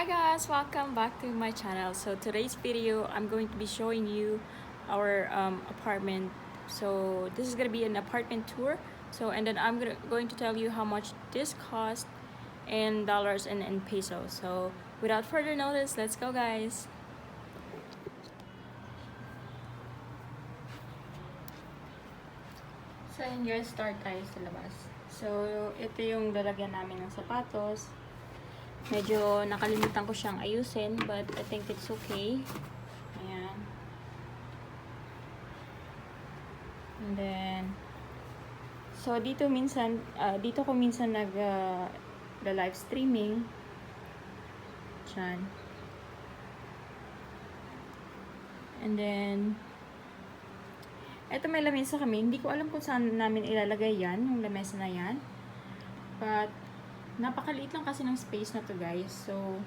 Hi guys, welcome back to my channel. So today's video, I'm going to be showing you our apartment. So this is gonna be an apartment tour. So and then I'm going to tell you how much this cost in dollars and in pesos. So without further notice, let's go guys. So yun guys, start tayo sa labas. So ito yung lalagyan namin ng sapatos. Medyo nakalimutan ko siyang ayusin, but I think it's okay. Ayan. And then, so dito ko minsan the live streaming. Diyan. And then, eto may lamesa kami. Hindi ko alam kung saan namin ilalagay yan, yung lamesa na yan. But, napakaliit lang kasi ng space na to guys. So,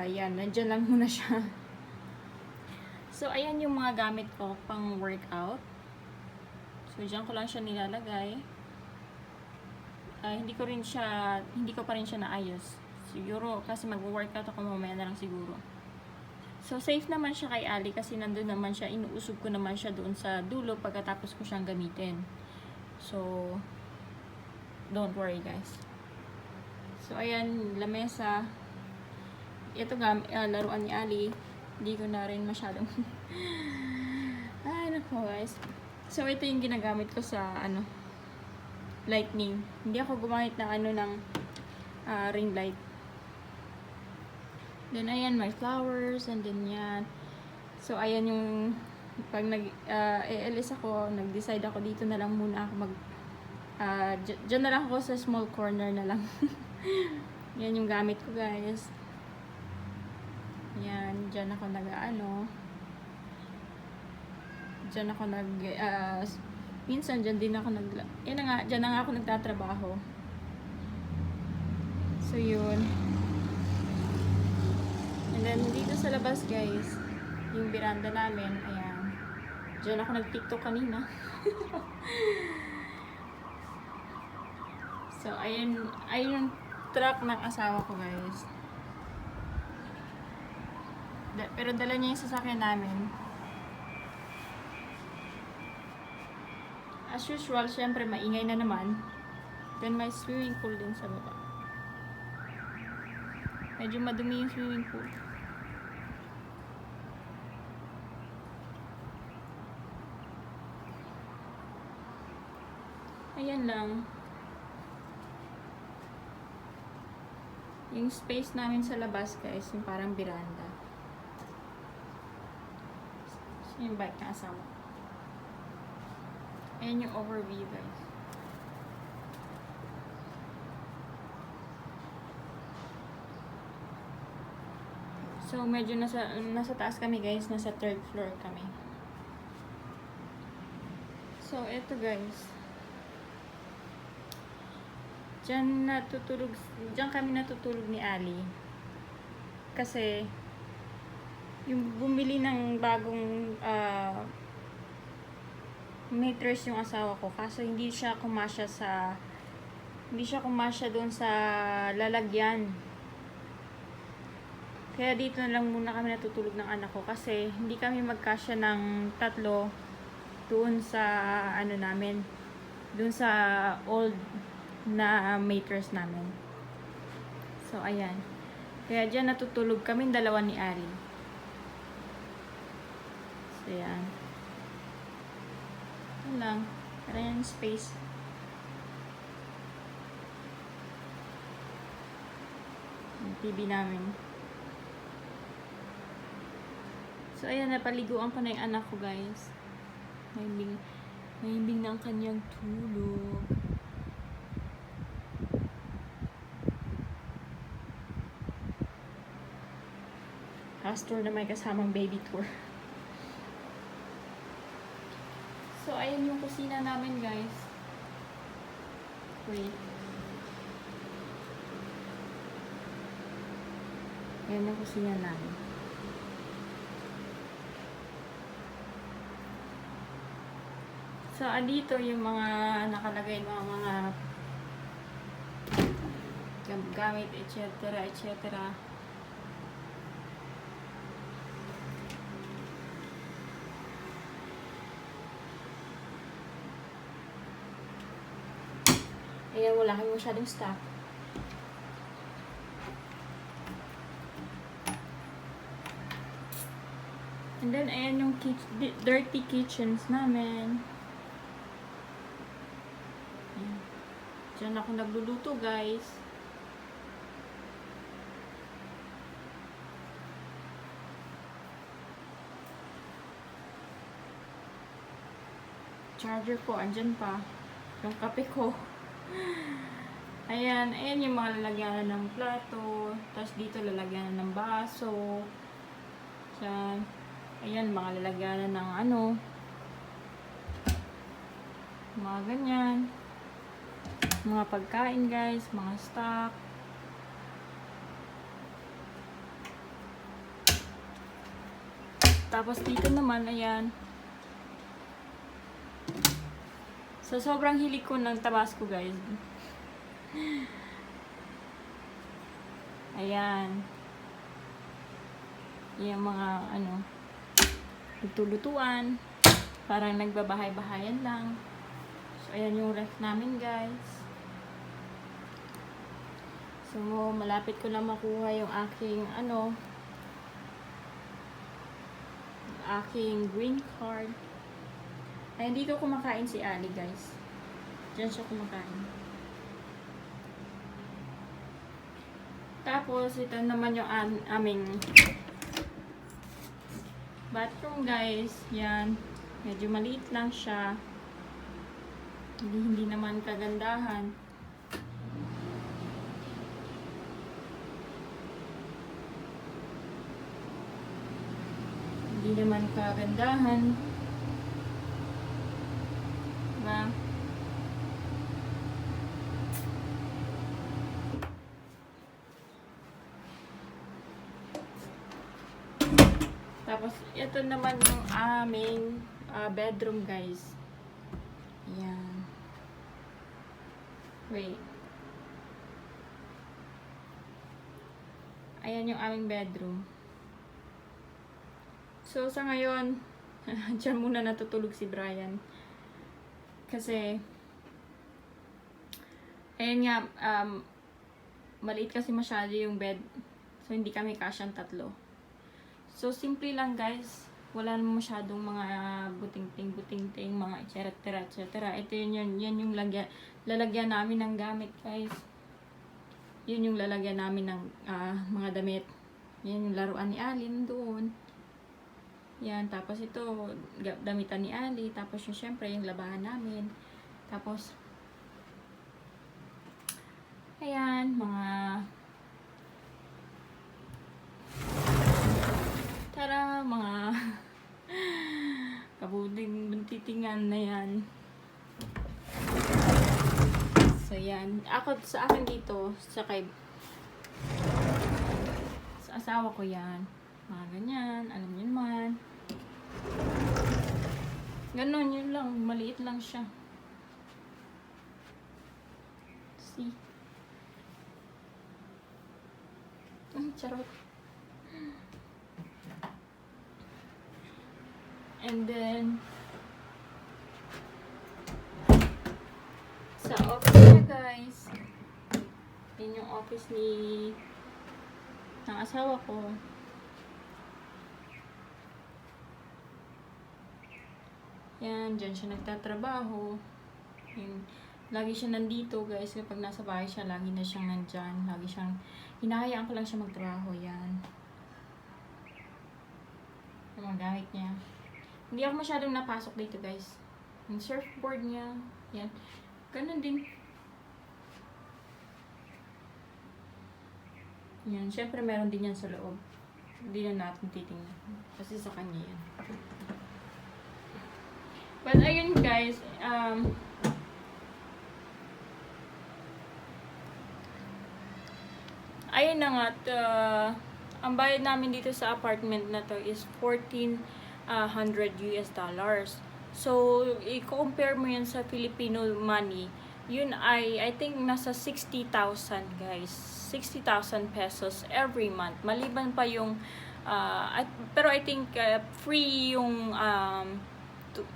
yan, nandyan lang muna siya. So, ayan yung mga gamit ko pang workout. So, dyan ko lang siya nilalagay. Hindi ko pa rin siya naayos. Siguro, kasi mag-workout ako mamaya na lang siguro. So, safe naman siya kay Ali kasi nandun naman siya, inuusog ko naman siya doon sa dulo pagkatapos ko siyang gamitin. So, don't worry guys. So, ayan, lamesa. Ito laruan ni Ali. Hindi ko na rin masyadong ay, nako guys. So, ito yung ginagamit ko sa, lightning. Hindi ako gumamit ng ring light. Then, ayan, my flowers, and then yan. So, ayan yung, pag nag-ELS ako, nag-decide ako, dito na lang muna ako dyan na lang ako sa small corner na lang. Yan yung gamit ko, guys. Yan, dyan ako minsan dyan din ako yan na nga, dyan na nga ako nagtatrabaho. So, yun. And then, dito sa labas, guys, yung veranda namin, ayan. Diyan ako nag-tiktok kanina. So, ayun yung truck ng asawa ko, guys. Pero dala niya yung sasakyan namin. As usual, syempre, maingay na naman. Then, may swimming pool din sa baba. Medyo madumi yung swimming pool. Ayan lang. Yung space namin sa labas, guys, yung parang veranda. So, yung bike na asawa. Ayan yung overview, guys. So, medyo nasa taas kami, guys. Nasa 3rd floor kami. So, eto, guys. Diyan kami natutulog ni Ali. Kasi, yung bumili ng bagong mattress yung asawa ko. Kaso, hindi siya kumasya doon sa lalagyan. Kaya dito na lang muna kami natutulog ng anak ko. Kasi, hindi kami magkasya ng tatlo doon sa, doon sa old na mattress namin. So, ayan. Kaya dyan natutulog kami dalawa ni Ari. So, ayan. Ayan lang. Para yung space. Yung TV namin. So, ayan. Napaliguan ko na yung anak ko, guys. Mahimbing na ang kanyang tulog. House tour na may kasamang baby tour. So, ayan yung kusina namin, guys. Wait. Ayan yung kusina namin. So, dito yung mga nakalagay mga gamit, etc. etc. Ayan, wala kayo masyadong stock. And then, ayan yung dirty kitchens namin. Ayan. Diyan ako nagluluto, guys. Charger ko, andyan pa. Yung kape ko. Ayan, ayan yung mga lalagyanan ng plato. Tapos dito lalagyanan ng baso. Diyan. Ayan, mga lalagyanan ng ano. Mga ganyan. Mga pagkain, guys. Mga stock. Tapos dito naman, ayan. So, sobrang hilig ko ng Tabasco, guys. Ayan. Yung mga, ano, nagtulutuan. Parang nagbabahay-bahayan lang. So, ayan yung ref namin, guys. So, malapit ko na makuha yung aking, ano, aking green card. Ayan, dito kumakain si Ali, guys. Diyan siya kumakain. Tapos, ito naman yung aming bathroom, guys. Yan. Medyo maliit lang siya. Hindi naman kagandahan. Hindi naman kagandahan. Diba? Tapos, ito naman yung aming bedroom, guys. Ayan. Wait. Ayan yung aming bedroom. So, sa ngayon, dyan muna natutulog si Brian. Kasi, ayan nga, maliit kasi masyado yung bed. So, hindi kami kasyang tatlo. So, simple lang, guys. Wala naman masyadong mga buting-ting, mga etc. Ito yan yung lalagyan namin ng gamit, guys. Yun yung lalagyan namin ng mga damit. Yan yung laruan ni Ali doon. Yan, tapos ito, damitan ni Ali. Tapos yung syempre, yung labahan namin. Tapos, ayan, mga mga kabuding buntitingan na yan. So, yan. Sa akin dito, sa asawa ko yan. Mga ganyan, alam niyo naman. Ganon, yun lang. Maliit lang siya. See? Charot. And then, sa office niya, guys. Yun yung office ng asawa ko. Yan, dyan siya nagtatrabaho. Yan. Lagi siya nandito, guys. Kapag nasa bahay siya, lagi na siyang nandyan. Lagi siyang, hinahayaan ko lang siya magtrabaho. Yan. Yung mga gamit niya. Hindi ako masyadong napasok dito, guys. Yung surfboard niya. Yan. Ganun din. Yan. Siyempre, meron din yan sa loob. Hindi na natin titingnan. Kasi sa kanya yan. But, ayun, guys. Ayun na nga. Ang bayad namin dito sa apartment na to is $1,400 US. So, i-compare mo yan sa Filipino money. yun ay, I think, nasa 60,000 guys. 60,000 pesos every month. Maliban pa yung, pero I think, free yung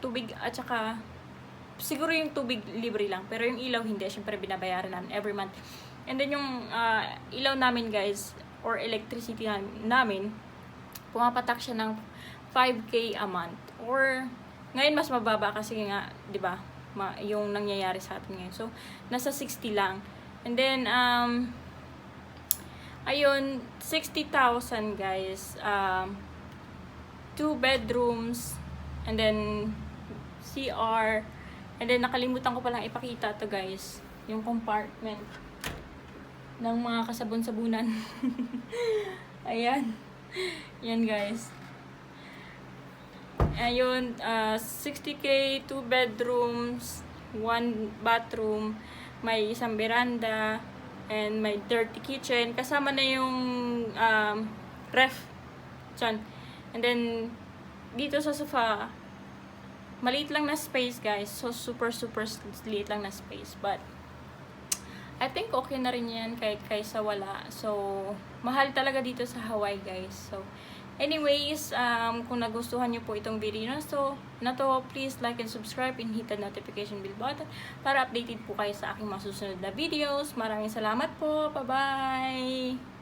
tubig at saka, siguro yung tubig libre lang. Pero yung ilaw hindi, syempre binabayaran namin every month. And then yung ilaw namin guys, or electricity namin, pumapatak siya ng 5K a month. Or, ngayon mas mababa kasi nga, di ba, yung nangyayari sa atin ngayon. So, nasa 60 lang. And then, ayun, 60,000 guys. 2 bedrooms. And then, CR. And then, nakalimutan ko palang ipakita to guys. Yung compartment ng mga kasabon-sabunan. Ayan. Yan guys. Ayun, 60K, 2 bedrooms, 1 bathroom, may isang veranda, and may dirty kitchen. Kasama na yung ref. Diyan. And then, dito sa sofa, maliit lang na space guys. So, super liit lang na space. But, I think okay na rin yan kahit kaysa wala. So, mahal talaga dito sa Hawaii guys. So, anyways, kung nagustuhan nyo po itong video na to, please like and subscribe and hit the notification bell button para updated po kayo sa aking mga susunod na videos. Maraming salamat po. Bye-bye!